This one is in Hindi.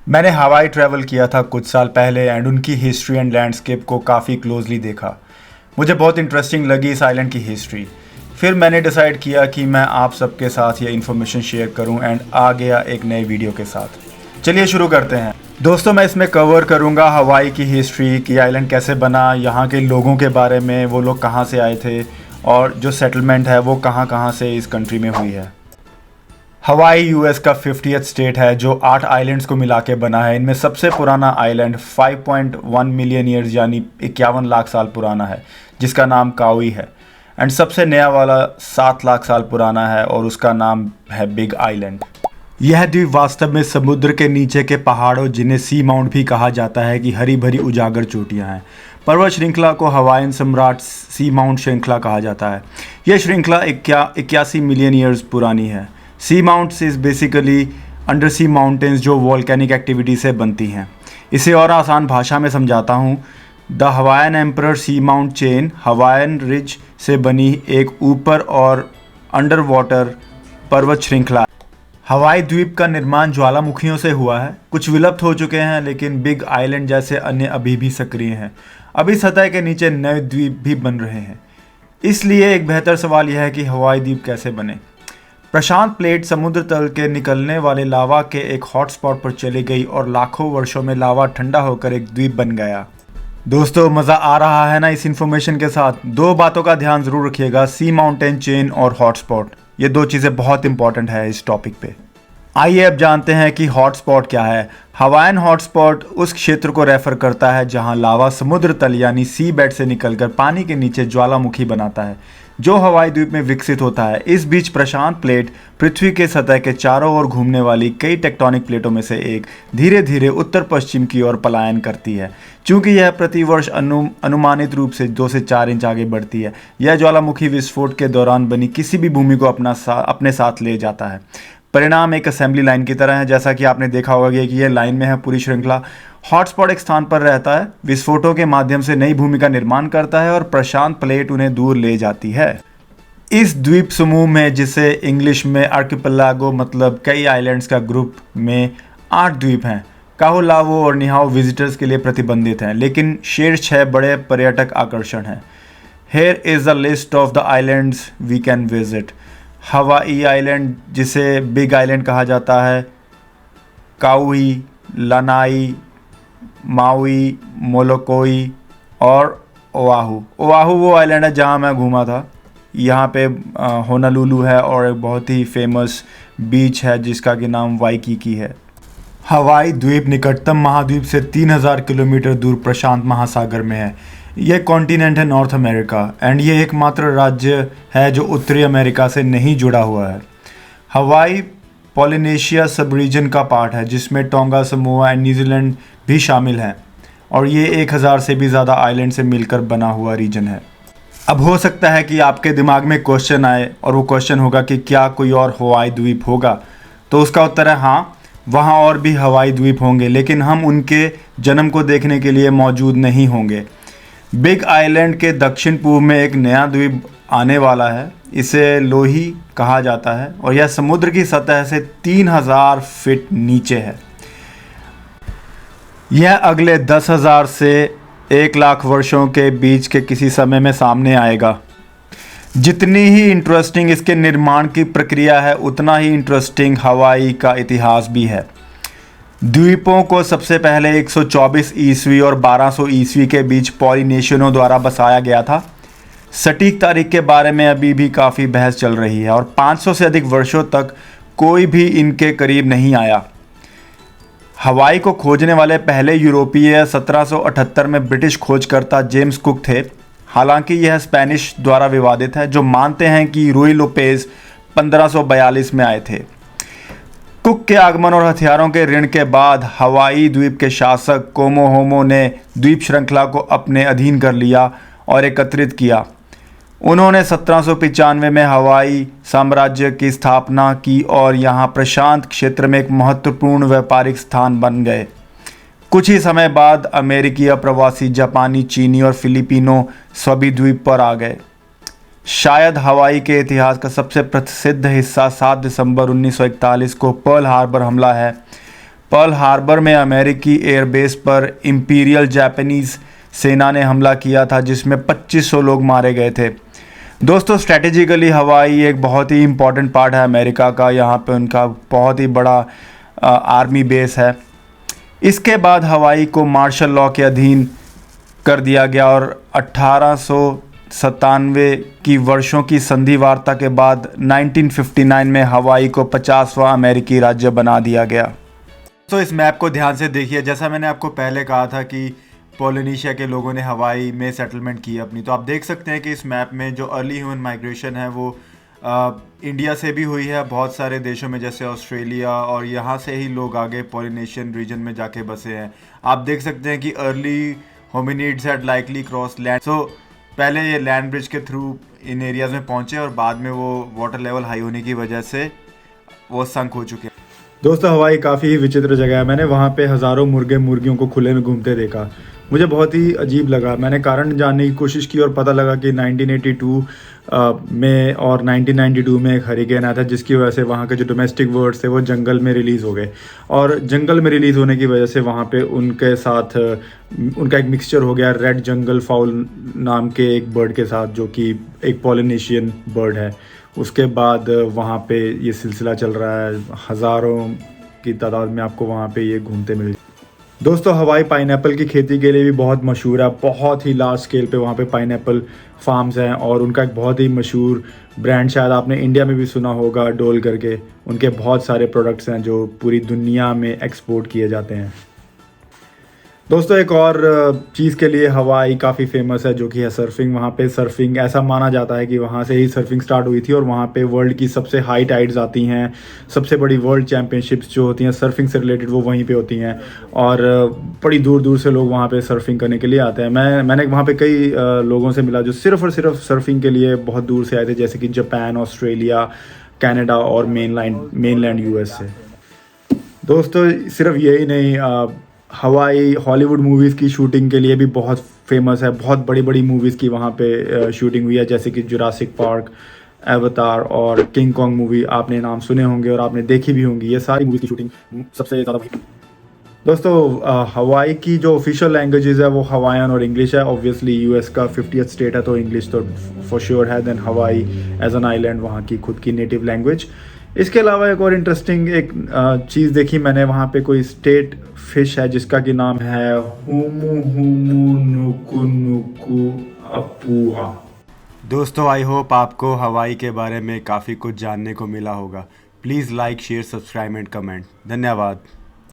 मैंने हवाई ट्रैवल किया था कुछ साल पहले एंड उनकी हिस्ट्री एंड लैंडस्केप को काफ़ी क्लोजली देखा। मुझे बहुत इंटरेस्टिंग लगी इस आइलैंड की हिस्ट्री। फिर मैंने डिसाइड किया कि मैं आप सबके साथ ये इन्फॉर्मेशन शेयर करूं एंड आ गया एक नए वीडियो के साथ। चलिए शुरू करते हैं। दोस्तों, मैं इसमें कवर करूंगा हवाई की हिस्ट्री कि आइलैंड कैसे बना, यहाँ के लोगों के बारे में, वो लोग कहाँ से आए थे और जो सेटलमेंट है वो कहाँ कहाँ से इस कंट्री में हुई है। हवाई यूएस का 50th स्टेट है जो 8 आइलैंड्स को मिला के बना है। इनमें सबसे पुराना आइलैंड 5.1 मिलियन ईयर्स यानी 51 लाख साल पुराना है, जिसका नाम काउई है। एंड सबसे नया वाला 7 लाख साल पुराना है और उसका नाम है बिग आइलैंड। यह द्वीप वास्तव में समुद्र के नीचे के पहाड़ों, जिन्हें सी माउंट भी कहा जाता है, कि हरी भरी उजागर चोटियां हैं। पर्वत श्रृंखला को हवाईयन सम्राट सी माउंट श्रृंखला कहा जाता है। यह श्रृंखला 81 मिलियन ईयर्स पुरानी है। Seamounts is basically undersea mountains जो वॉल्केनिक एक्टिविटी से बनती हैं। इसे और आसान भाषा में समझाता हूँ। The Hawaiian emperor seamount chain Hawaiian ridge से बनी एक ऊपर और अंडर वाटर पर्वत श्रृंखला। हवाई द्वीप का निर्माण ज्वालामुखियों से हुआ है। कुछ विलुप्त हो चुके हैं, लेकिन बिग आइलैंड जैसे अन्य अभी भी सक्रिय हैं। अभी सतह के नीचे नए द्वीप भी बन रहे हैं। इसलिए एक बेहतर सवाल यह है कि हवाई द्वीप कैसे बने। प्रशांत प्लेट समुद्र तल के निकलने वाले लावा के एक हॉटस्पॉट पर चली गई और लाखों वर्षों में लावा ठंडा होकर एक द्वीप बन गया। दोस्तों, मज़ा आ रहा है ना इस इन्फॉर्मेशन के साथ? दो बातों का ध्यान ज़रूर रखिएगा, सी माउंटेन चेन और हॉटस्पॉट। ये दो चीज़ें बहुत इंपॉर्टेंट है इस टॉपिक पे। आइए अब जानते हैं कि हॉटस्पॉट क्या है। हवाईयन हॉटस्पॉट उस क्षेत्र को रेफर करता है जहां लावा समुद्र तल यानी सी बेड से निकलकर पानी के नीचे ज्वालामुखी बनाता है, जो हवाई द्वीप में विकसित होता है। इस बीच प्रशांत प्लेट पृथ्वी के सतह के चारों ओर घूमने वाली कई टेक्टोनिक प्लेटों में से एक धीरे धीरे उत्तर पश्चिम की ओर पलायन करती है। चूंकि यह प्रतिवर्ष अनुमानित रूप से 2 से 4 इंच आगे बढ़ती है, यह ज्वालामुखी विस्फोट के दौरान बनी किसी भी भूमि को अपने साथ ले जाता है। परिणाम एक असेंबली लाइन की तरह है, जैसा कि आपने देखा होगा कि यह लाइन में है पूरी श्रृंखला। हॉटस्पॉट एक स्थान पर रहता है, विस्फोटों के माध्यम से नई भूमि का निर्माण करता है और प्रशांत प्लेट उन्हें दूर ले जाती है। इस द्वीप समूह में, जिसे इंग्लिश में आर्किपेलागो मतलब कई आइलैंड्स का ग्रुप, में 8 द्वीप हैं। काहो, लावो और निहाओ विजिटर्स के लिए प्रतिबंधित हैं, लेकिन शीर्ष 6 बड़े पर्यटक आकर्षण हैं। Here is the list of the islands we can visit. Hawaii island, जिसे बिग आइलैंड कहा जाता है, काउई, लनाई, माउई, मोलोकोई और ओआहू। ओआहू वो आइलैंड है जहाँ मैं घूमा था। यहाँ पे होनालुलु है और एक बहुत ही फेमस बीच है जिसका कि नाम वाइकीकी है। हवाई द्वीप निकटतम महाद्वीप से 3000 किलोमीटर दूर प्रशांत महासागर में है। यह कॉन्टिनेंट है नॉर्थ अमेरिका एंड ये एकमात्र राज्य है जो उत्तरी अमेरिका से नहीं जुड़ा हुआ है। हवाई पॉलिनेशिया सब रीजन का पार्ट है, जिसमें टोंगा, समोआ एंड न्यूजीलैंड भी शामिल हैं, और ये 1000 से भी ज़्यादा आइलैंड से मिलकर बना हुआ रीजन है। अब हो सकता है कि आपके दिमाग में क्वेश्चन आए और वो क्वेश्चन होगा कि क्या कोई और हवाई द्वीप होगा? तो उसका उत्तर है हाँ, वहाँ और भी हवाई द्वीप होंगे, लेकिन हम उनके जन्म को देखने के लिए मौजूद नहीं होंगे। बिग आइलैंड के दक्षिण पूर्व में एक नया द्वीप आने वाला है। इसे लोही कहा जाता है और यह समुद्र की सतह से 3000 फीट नीचे है। यह अगले 10,000 से 1 लाख वर्षों के बीच के किसी समय में सामने आएगा। जितनी ही इंटरेस्टिंग इसके निर्माण की प्रक्रिया है, उतना ही इंटरेस्टिंग हवाई का इतिहास भी है। द्वीपों को सबसे पहले 124 ईस्वी और 1200 ईस्वी के बीच पॉलिनेशियनों द्वारा बसाया गया था। सटीक तारीख के बारे में अभी भी काफ़ी बहस चल रही है और 500 से अधिक वर्षों तक कोई भी इनके करीब नहीं आया। हवाई को खोजने वाले पहले यूरोपीय 1778 में ब्रिटिश खोजकर्ता जेम्स कुक थे। हालांकि यह स्पेनिश द्वारा विवादित है, जो मानते हैं कि रूई लोपेज 1542 में आए थे। कुक के आगमन और हथियारों के ऋण के बाद हवाई द्वीप के शासक कोमोहोमो ने द्वीप श्रृंखला को अपने अधीन कर लिया और एकत्रित किया। उन्होंने 1795 में हवाई साम्राज्य की स्थापना की और यहाँ प्रशांत क्षेत्र में एक महत्वपूर्ण व्यापारिक स्थान बन गए। कुछ ही समय बाद अमेरिकी अप्रवासी जापानी, चीनी और फिलिपिनो सभी द्वीप पर आ गए। शायद हवाई के इतिहास का सबसे प्रसिद्ध हिस्सा 7 दिसंबर 1941 को पर्ल हार्बर हमला है। पर्ल हार्बर में अमेरिकी एयरबेस पर इंपीरियल जापानीज़ सेना ने हमला किया था, जिसमें 2500 लोग मारे गए थे। दोस्तों, स्ट्रेटेजिकली हवाई एक बहुत ही इम्पॉर्टेंट पार्ट है अमेरिका का। यहाँ पे उनका बहुत ही बड़ा आर्मी बेस है। इसके बाद हवाई को मार्शल लॉ के अधीन कर दिया गया और 1897 की वर्षों की संधि वार्ता के बाद 1959 में हवाई को 50वां अमेरिकी राज्य बना दिया गया। तो इस मैप को ध्यान से देखिए। जैसा मैंने आपको पहले कहा था कि पोलिनेशिया के लोगों ने हवाई में सेटलमेंट की अपनी, तो आप देख सकते हैं कि इस मैप में जो अर्ली ह्यूमन माइग्रेशन है वो इंडिया से भी हुई है, बहुत सारे देशों में जैसे ऑस्ट्रेलिया, और यहाँ से ही लोग आगे पोलिनेशियन रीजन में जाके बसे हैं। आप देख सकते हैं कि early hominids had likely cross land. So पहले ये लैंड ब्रिज के थ्रू इन एरियाज़ में पहुँचे और बाद में वो वाटर लेवल हाई होने की वजह से वो संक हो चुके हैं। दोस्तों, हवाई काफ़ी ही विचित्र जगह है। मैंने वहाँ पे हज़ारों मुर्गे मुर्गियों को खुले में घूमते देखा। मुझे बहुत ही अजीब लगा। मैंने कारण जानने की कोशिश की और पता लगा कि 1982 में और 1992 में एक हरिकेन आया था, जिसकी वजह से वहाँ के जो डोमेस्टिक बर्ड्स थे वो जंगल में रिलीज़ हो गए। और जंगल में रिलीज़ होने की वजह से वहाँ पे उनके साथ उनका एक मिक्सचर हो गया रेड जंगल फाउल नाम के एक बर्ड के साथ, जो कि एक पॉलिनेशियन बर्ड है। उसके बाद वहाँ पे ये सिलसिला चल रहा है। हज़ारों की तादाद में आपको वहाँ पे ये घूमते मिल। दोस्तों, हवाई पाइनएप्पल की खेती के लिए भी बहुत मशहूर है। बहुत ही लार्ज स्केल पे वहाँ पे पाइनएप्पल फार्म्स हैं और उनका एक बहुत ही मशहूर ब्रांड, शायद आपने इंडिया में भी सुना होगा, डोल करके। उनके बहुत सारे प्रोडक्ट्स हैं जो पूरी दुनिया में एक्सपोर्ट किए जाते हैं। दोस्तों, एक और चीज़ के लिए हवाई काफ़ी फेमस है, जो कि है सर्फिंग। वहाँ पे सर्फिंग, ऐसा माना जाता है कि वहाँ से ही सर्फिंग स्टार्ट हुई थी और वहाँ पे वर्ल्ड की सबसे हाई टाइड्स आती हैं। सबसे बड़ी वर्ल्ड चैम्पियनशिप्स जो होती हैं सर्फिंग से रिलेटेड, वो वहीं पे होती हैं और बड़ी दूर दूर से लोग वहाँ पे सर्फिंग करने के लिए आते हैं। मैंने वहाँ पे कई लोगों से मिला जो सिर्फ़ और सिर्फ सर्फिंग के लिए बहुत दूर से आए थे, जैसे कि जापान, ऑस्ट्रेलिया, कनाडा और मेनलैंड यूएस से। दोस्तों, सिर्फ यही नहीं, हवाई हॉलीवुड मूवीज़ की शूटिंग के लिए भी बहुत फेमस है। बहुत बड़ी बड़ी मूवीज़ की वहाँ पे शूटिंग हुई है, जैसे कि जुरासिक पार्क, एवतार और किंग कॉन्ग मूवी। आपने नाम सुने होंगे और आपने देखी भी होंगी। ये सारी मूवीज़ की शूटिंग सबसे ज़्यादा वहीं। दोस्तों, हवाई की जो ऑफिशियल लैंग्वेजेस है वो हवाईयन और इंग्लिश है। ऑब्वियसली यूएस का 50th स्टेट है तो इंग्लिश तो फॉर श्योर है। देन हवाई एज एन आइलैंड, वहाँ की खुद की नेटिव लैंग्वेज। इसके अलावा एक और इंटरेस्टिंग एक चीज़ देखी मैंने, वहाँ पे कोई स्टेट फिश है जिसका कि नाम है हुमु हुमु नुकु नुकु अपुहा। दोस्तों, आई होप आपको हवाई के बारे में काफ़ी कुछ जानने को मिला होगा। Please like, share, subscribe and comment. धन्यवाद।